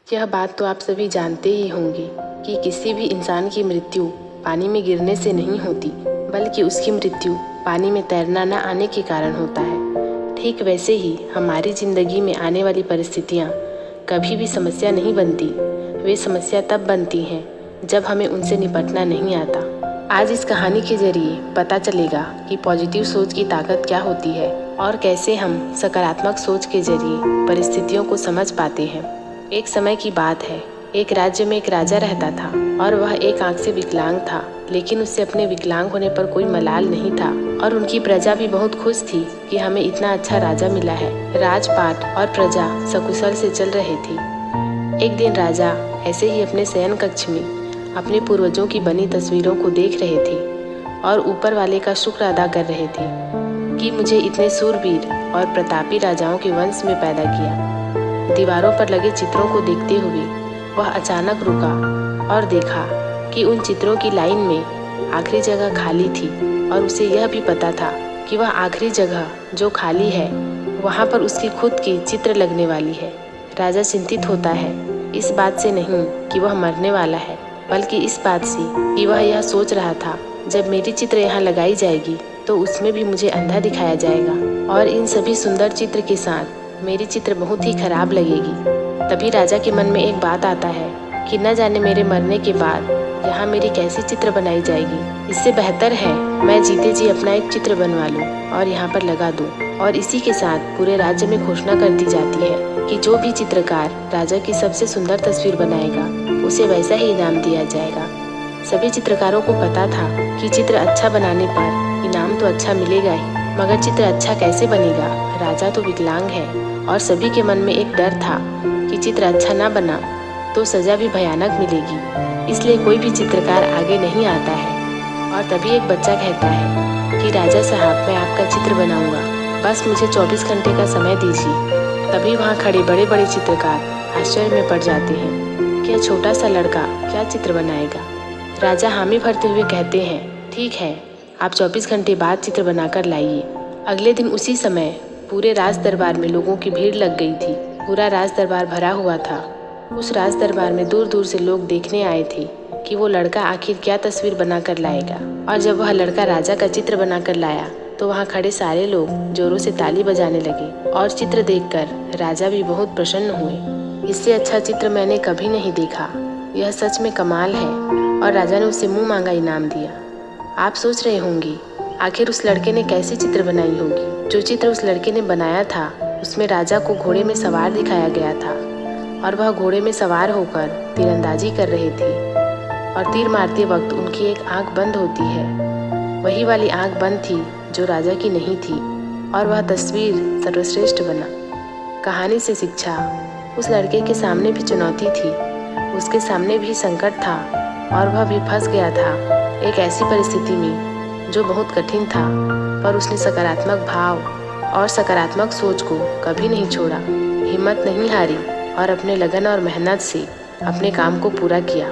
यह बात तो आप सभी जानते ही होंगे कि किसी भी इंसान की मृत्यु पानी में गिरने से नहीं होती, बल्कि उसकी मृत्यु पानी में तैरना न आने के कारण होता है। ठीक वैसे ही हमारी ज़िंदगी में आने वाली परिस्थितियाँ कभी भी समस्या नहीं बनती। वे समस्या तब बनती हैं जब हमें उनसे निपटना नहीं आता। आज इस कहानी के जरिए पता चलेगा कि पॉजिटिव सोच की ताकत क्या होती है और कैसे हम सकारात्मक सोच के जरिए परिस्थितियों को समझ पाते हैं। एक समय की बात है, एक राज्य में एक राजा रहता था और वह एक आंख से विकलांग था, लेकिन उससे अपने विकलांग होने पर कोई मलाल नहीं था और उनकी प्रजा भी बहुत खुश थी कि हमें इतना अच्छा राजा मिला है। राजपाट और प्रजा सकुशल से चल रहे थे। एक दिन राजा ऐसे ही अपने शयन कक्ष में अपने पूर्वजों की बनी तस्वीरों को देख रहे थे और ऊपर वाले का शुक्र अदा कर रहे थे कि मुझे इतने सूरवीर और प्रतापी राजाओं के वंश में पैदा किया। दीवारों पर लगे चित्रों को देखते हुए वह अचानक रुका और देखा कि उन चित्रों की लाइन में आखिरी जगह खाली थी और उसे यह भी पता था कि वह आखिरी जगह जो खाली है वहाँ पर उसकी खुद की चित्र लगने वाली है। राजा चिंतित होता है, इस बात से नहीं कि वह मरने वाला है, बल्कि इस बात से कि वह यह सोच रहा था, जब मेरी चित्र यहाँ लगाई जाएगी तो उसमें भी मुझे अंधा दिखाया जाएगा और इन सभी सुंदर चित्र के साथ मेरी चित्र बहुत ही खराब लगेगी। तभी राजा के मन में एक बात आता है कि न जाने मेरे मरने के बाद यहाँ मेरी कैसी चित्र बनाई जाएगी। इससे बेहतर है मैं जीते जी अपना एक चित्र बनवा लूँ और यहाँ पर लगा दूँ। और इसी के साथ पूरे राज्य में घोषणा कर दी जाती है कि जो भी चित्रकार राजा की सबसे सुंदर तस्वीर बनाएगा उसे वैसा ही इनाम दिया जाएगा। सभी चित्रकारों को पता था कि चित्र अच्छा बनाने पर इनाम तो अच्छा मिलेगा ही, मगर चित्र अच्छा कैसे बनेगा? राजा तो विकलांग है और सभी के मन में एक डर था कि चित्र अच्छा ना बना तो सजा भी भयानक मिलेगी। इसलिए कोई भी चित्रकार आगे नहीं आता है। और तभी एक बच्चा कहता है कि राजा साहब, मैं आपका चित्र बनाऊंगा, बस मुझे 24 घंटे का समय दीजिए। तभी वहाँ खड़े बड़े बड़े चित्रकार आश्चर्य में पड़ जाते हैं कि यह छोटा सा लड़का क्या चित्र बनाएगा। राजा हामी भरते हुए कहते हैं, ठीक है, आप 24 घंटे बाद चित्र बनाकर लाइए। अगले दिन उसी समय पूरे राज दरबार में लोगों की भीड़ लग गई थी। पूरा राज दरबार भरा हुआ था। उस राज दरबार में दूर दूर से लोग देखने आए थे कि वो लड़का आखिर क्या तस्वीर बनाकर लाएगा। और जब वह लड़का राजा का चित्र बनाकर लाया तो वहाँ खड़े सारे लोग जोरों से ताली बजाने लगे और चित्र देखकर राजा भी बहुत प्रसन्न हुए। इससे अच्छा चित्र मैंने कभी नहीं देखा, यह सच में कमाल है। और राजा ने उसे मुँह मांगा इनाम दिया। आप सोच रहे होंगे आखिर उस लड़के ने कैसी चित्र बनाई होगी। जो चित्र उस लड़के ने बनाया था उसमें राजा को घोड़े में सवार दिखाया गया था और वह घोड़े में सवार होकर तीरंदाजी कर रहे थे और तीर मारते वक्त उनकी एक आंख बंद होती है। वही वाली आंख बंद थी जो राजा की नहीं थी और वह तस्वीर सर्वश्रेष्ठ बना। कहानी से शिक्षा, उस लड़के के सामने भी चुनौती थी, उसके सामने भी संकट था और वह भी फंस गया था एक ऐसी परिस्थिति में जो बहुत कठिन था, पर उसने सकारात्मक भाव और सकारात्मक सोच को कभी नहीं छोड़ा, हिम्मत नहीं हारी और अपने लगन और मेहनत से अपने काम को पूरा किया।